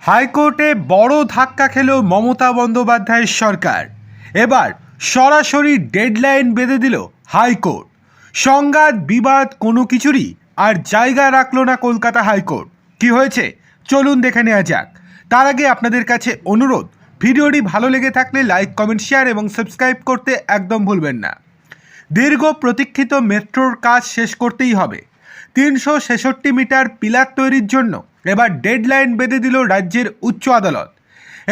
হাইকোর্টে বড় ধাক্কা খেল মমতা বন্দ্যোপাধ্যায়ের সরকার। এবার সরাসরি ডেডলাইন বেঁধে দিল হাইকোর্ট। সংঘাত বিবাদ কোনো কিছুরই আর জায়গা রাখল না কলকাতা হাইকোর্ট। কি হয়েছে চলুন দেখে নেওয়া যাক। তার আগে আপনাদের কাছে অনুরোধ, ভিডিওটি ভালো লেগে থাকলে লাইক, কমেন্ট, শেয়ার এবং সাবস্ক্রাইব করতে একদম ভুলবেন না। দীর্ঘ প্রতীক্ষিত মেট্রোর কাজ শেষ করতেই হবে। 366 মিটার পিলার তৈরির জন্য এবার ডেডলাইন বেঁধে দিল রাজ্যের উচ্চ আদালত।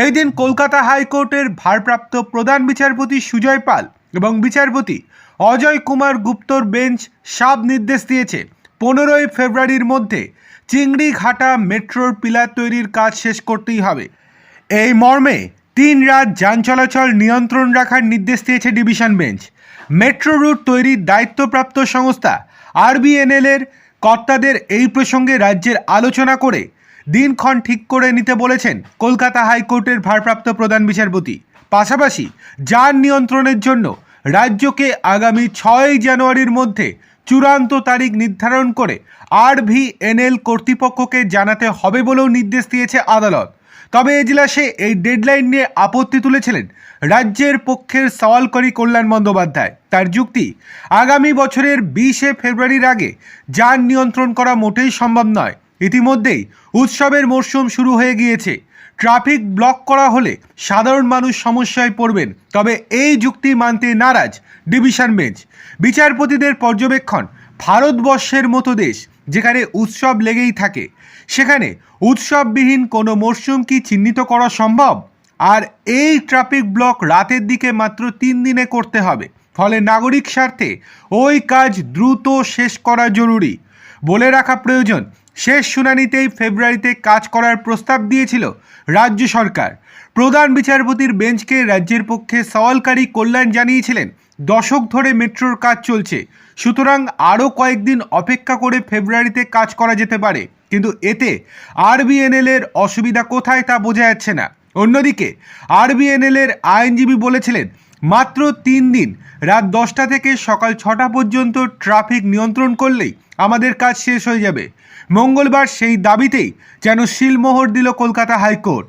এই দিন কলকাতা হাইকোর্টের ভারপ্রাপ্ত প্রধান বিচারপতি সুজয় পাল এবং বিচারপতি অজয় কুমার গুপ্তর বেঞ্চ সাফ নির্দেশ দিয়েছে 15ই ফেব্রুয়ারির মধ্যে চিংড়িঘাটা মেট্রোর পিলার তৈরির কাজ শেষ করতেই হবে। এই মর্মে 3 রাত যান চলাচল নিয়ন্ত্রণ রাখার নির্দেশ দিয়েছে ডিভিশন বেঞ্চ। মেট্রো রুট তৈরির দায়িত্বপ্রাপ্ত সংস্থা RBNL এর কর্তাদের এই প্রসঙ্গে রাজ্যের আলোচনা করে দিনক্ষণ ঠিক করে নিতে বলেছেন কলকাতা হাইকোর্টের ভারপ্রাপ্ত প্রধান বিচারপতি। পাশাপাশি যান নিয়ন্ত্রণের জন্য রাজ্যকে আগামী 6 জানুয়ারির মধ্যে চূড়ান্ত তারিখ নির্ধারণ করে RBNL কর্তৃপক্ষকে জানাতে হবে বলেও নির্দেশ দিয়েছে আদালত। তবে এজলাসে এই ডেডলাইন নিয়ে আপত্তি তুলেছিলেন রাজ্যের পক্ষের সওয়ালকারী কল্যাণ বন্দ্যোপাধ্যায়। তার যুক্তি, আগামী বছরের 20শে ফেব্রুয়ারির আগে যান নিয়ন্ত্রণ করা মোটেই সম্ভব নয়। ইতিমধ্যেই উৎসবের মরশুম শুরু হয়ে গিয়েছে। ট্রাফিক ব্লক করা হলে সাধারণ মানুষ সমস্যায় পড়বেন। তবে এই যুক্তি মানতে নারাজ ডিভিশন বেঞ্চ। বিচারপতিদের পর্যবেক্ষণ, ভারতবর্ষের মতো দেশ যেখানে উৎসব লেগেই থাকে, সেখানে উৎসববিহীন কোনো মরশুম কি চিহ্নিত করা সম্ভব? আর এই ট্রাফিক ব্লক রাতের দিকে মাত্র 3 দিনে করতে হবে। ফলে নাগরিক স্বার্থে ওই কাজ দ্রুত শেষ করা জরুরি। বলে রাখা প্রয়োজন, শেষ শুনানিতেই ফেব্রুয়ারিতে কাজ করার প্রস্তাব দিয়েছিল রাজ্য সরকার। প্রধান বিচারপতির বেঞ্চকে রাজ্যের পক্ষে সওয়ালকারী কল্যাণ জানিয়েছিলেন দশক ধরে মেট্রোর কাজ চলছে, সুতরাং আরও কয়েকদিন অপেক্ষা করে ফেব্রুয়ারিতে কাজ করা যেতে পারে। কিন্তু এতে RBNL এর অসুবিধা কোথায় তা বোঝা যাচ্ছে না। অন্যদিকে RBNL এর আইনজীবী বলেছিলেন মাত্র 3 দিন রাত 10টা থেকে সকাল 6টা পর্যন্ত ট্রাফিক নিয়ন্ত্রণ করলেই আমাদের কাজ শেষ হয়ে যাবে। মঙ্গলবার সেই দাবিতেই যেন সিলমোহর দিল কলকাতা হাইকোর্ট।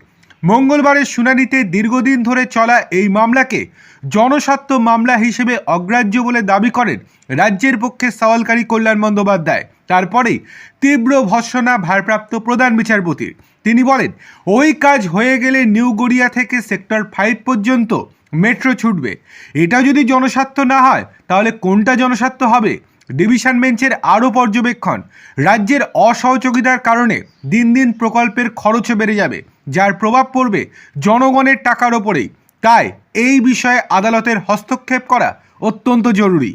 মঙ্গলবারের শুনানিতে দীর্ঘদিন ধরে চলা এই মামলাকে জনস্বার্থ মামলা হিসেবে অগ্রাহ্য বলে দাবি করেন রাজ্যের পক্ষে সওয়ালকারী কল্যাণ বন্দ্যোপাধ্যায়। তারপরেই তীব্র ভর্ৎসনা ভারপ্রাপ্ত প্রধান বিচারপতির। তিনি বলেন, ওই কাজ হয়ে গেলে নিউ গড়িয়া থেকে সেক্টর 5 পর্যন্ত মেট্রো ছুটবে। এটা যদি জনস্বার্থ না হয় তাহলে কোনটা জনস্বার্থ হবে? ডিভিশন বেঞ্চের আরও পর্যবেক্ষণ, রাজ্যের অসহযোগিতার কারণে দিন দিন প্রকল্পের খরচও বেড়ে যাবে, যার প্রভাব পড়বে জনগণের টাকার ওপরেই। তাই এই বিষয়ে আদালতের হস্তক্ষেপ করা অত্যন্ত জরুরি।